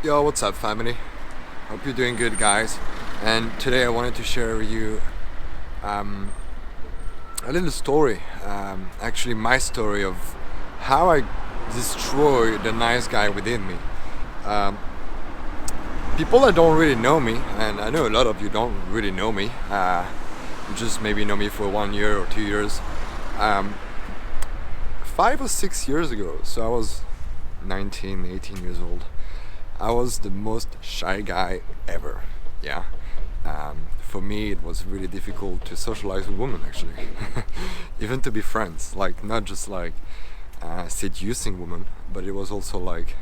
Yo, what's up, family? Hope you're doing good, guys. And today I wanted to share with you a little story. Actually, my story of how I destroy the nice guy within me. Um, People that don't really know me, and I know a lot of you don't really know me. You just maybe know me for 1 year or 2 years. 5 or 6 years ago, so I was 19, 18 years old. I was the most shy guy ever. Yeah. For me, it was really difficult to socialize with women, actually, even to be friends. Like not just like seducing women, but it was also like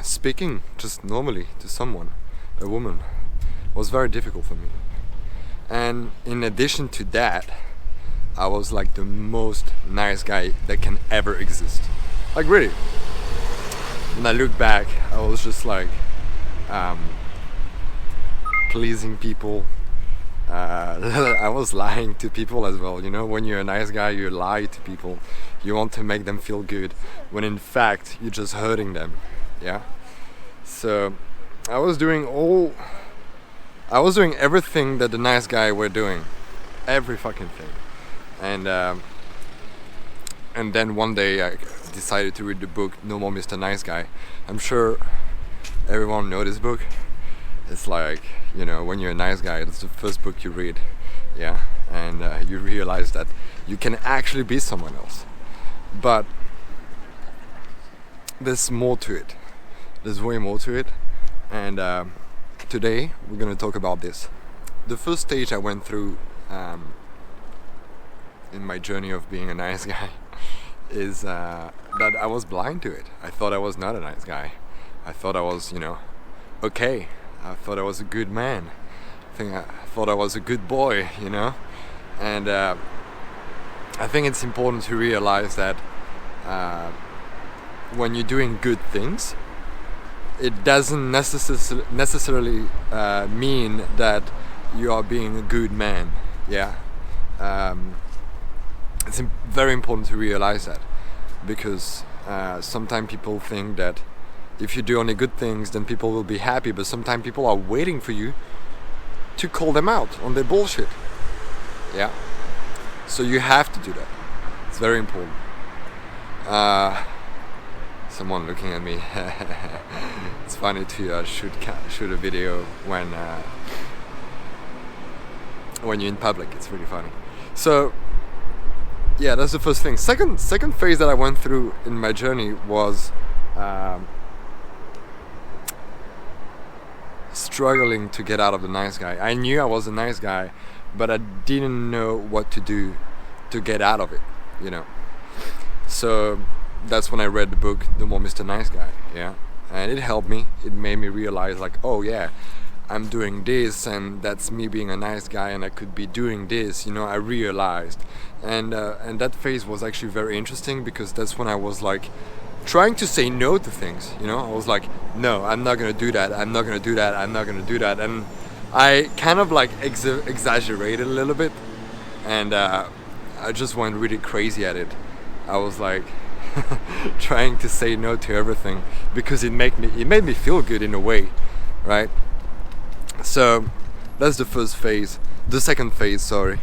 speaking just normally to someone, a woman, was very difficult for me. And in addition to that, I was like the most nice guy that can ever exist. Like really. When I look back, I was just like pleasing people. I was lying to people as well. You know, when you're a nice guy, you lie to people. You want to make them feel good, when in fact you're just hurting them. Yeah. So I was doing everything that the nice guy were doing, every fucking thing. And then one day I decided to read the book No More Mr. Nice Guy. I'm sure everyone knows this book. It's like, you know, when you're a nice guy, it's the first book you read. Yeah. And you realize that you can actually be someone else. But there's more to it. There's way more to it. And today we're going to talk about this. The first stage I went through in my journey of being a nice guy is that I was blind to it. I thought I was not a nice guy. I thought I was, okay. I thought I was a good man. I thought I was a good boy, And I think it's important to realize that when you're doing good things, it doesn't necessarily mean that you are being a good man. Yeah. It's very important to realize that, because sometimes people think that if you do only good things, then people will be happy, but sometimes people are waiting for you to call them out on their bullshit. Yeah. So you have to do that. It's very important. Someone looking at me. It's funny to shoot a video when you're in public. It's really funny. So yeah, that's the first thing. Second phase that I went through in my journey was struggling to get out of the nice guy. I knew I was a nice guy, but I didn't know what to do to get out of it, So that's when I read the book No More Mr. Nice Guy. Yeah. And it helped me. It made me realize, like, oh yeah, I'm doing this, and that's me being a nice guy, and I could be doing this. I realized, and that phase was actually very interesting, because that's when I was like trying to say no to things. I was like, no, I'm not gonna do that. I'm not gonna do that. I'm not gonna do that. And I kind of like exaggerated a little bit, and I just went really crazy at it. I was like trying to say no to everything because it made me feel good in a way, right? So that's the first phase. The second phase, sorry.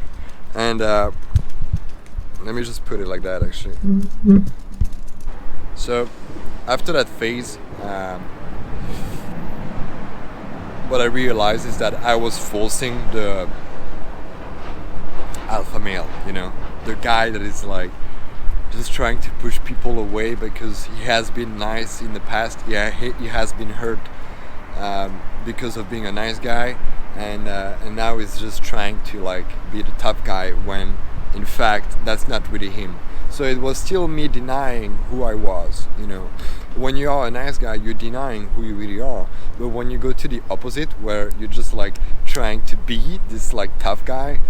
And let me just put it like that, actually. So after that phase, what I realized is that I was forcing the alpha male, the guy that is like just trying to push people away because he has been nice in the past. Yeah, he has been hurt because of being a nice guy, and now he's just trying to like be the tough guy, when in fact that's not really him. So it was still me denying who I was. When you are a nice guy, you're denying who you really are. But when you go to the opposite, where you're just like trying to be this like tough guy,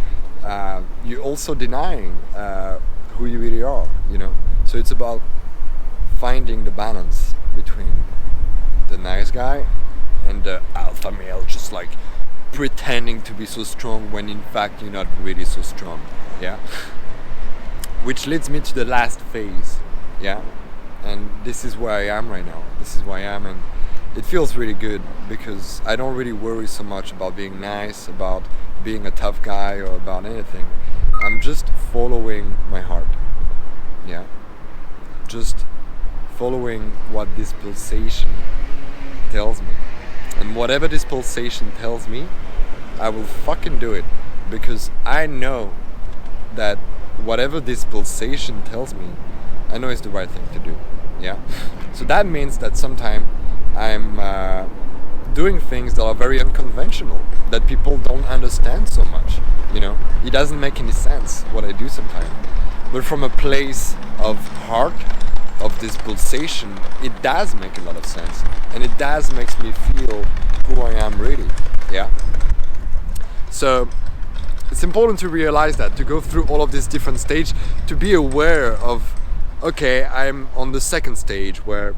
you're also denying who you really are. So it's about finding the balance between the nice guy and the alpha male, just like pretending to be so strong when in fact you're not really so strong. Yeah. Which leads me to the last phase. Yeah. And this is where I am right now. This is where I am, and it feels really good because I don't really worry so much about being nice, about being a tough guy, or about anything. I'm just following my heart. Yeah. Just following what this pulsation tells me. And whatever this pulsation tells me, I will fucking do it. Because I know that whatever this pulsation tells me, I know it's the right thing to do. Yeah. So that means that sometimes I'm doing things that are very unconventional, that people don't understand so much. It doesn't make any sense what I do sometimes. But from a place of heart, of this pulsation, it does make a lot of sense, and it does makes me feel who I am really. Yeah. So it's important to realize that, to go through all of these different stages, to be aware of, okay, I'm on the second stage where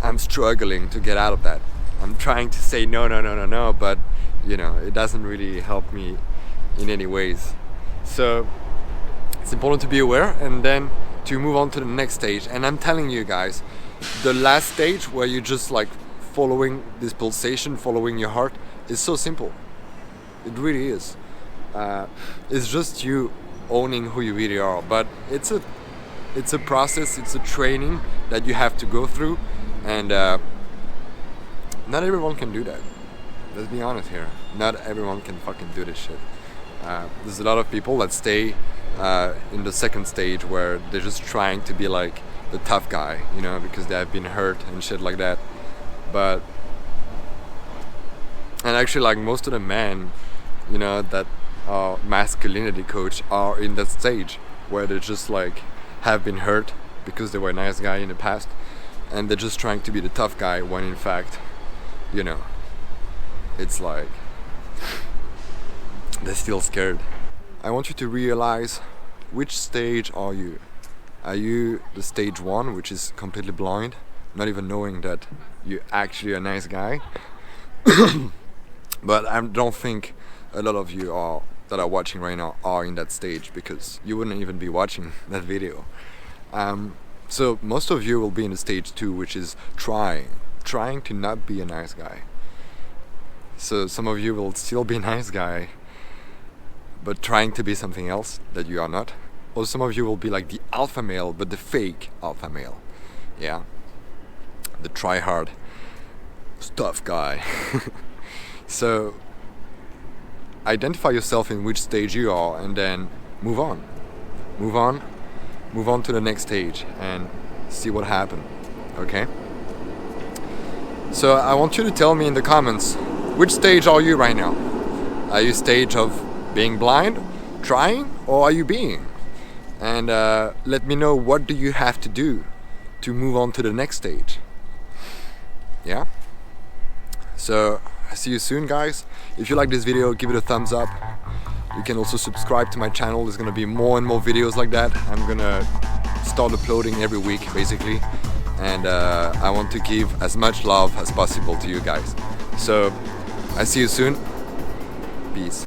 I'm struggling to get out of that. I'm trying to say no, but it doesn't really help me in any ways. So it's important to be aware and then to move on to the next stage. And I'm telling you guys, the last stage where you're just like following this pulsation, following your heart, is so simple. It really is. It's just you owning who you really are. But it's a process, it's a training that you have to go through, and not everyone can do that. Let's be honest here. Not everyone can fucking do this shit. There's a lot of people that stay in the second stage where they're just trying to be like the tough guy, because they have been hurt and shit like that. And actually, like, most of the men, that are masculinity coach are in that stage where they just like have been hurt because they were a nice guy in the past, and they're just trying to be the tough guy when in fact, it's like they're still scared. I want you to realize, which stage are you? Are you the stage 1, which is completely blind, not even knowing that you're actually a nice guy? But I don't think a lot of you that are watching right now are in that stage, because you wouldn't even be watching that video. So most of you will be in the stage 2, which is trying to not be a nice guy. So some of you will still be a nice guy, but trying to be something else that you are not. Or some of you will be like the alpha male, but the fake alpha male. Yeah. The try hard, tough guy. So identify yourself in which stage you are, and then move on to the next stage and see what happens. Okay? So I want you to tell me in the comments, which stage are you right now? Are you stage of being blind, trying, or are you being? And let me know, what do you have to do to move on to the next stage? Yeah? So I see you soon, guys. If you like this video, give it a thumbs up. You can also subscribe to my channel. There's gonna be more and more videos like that. I'm gonna start uploading every week, basically. And I want to give as much love as possible to you guys. So I see you soon. Peace.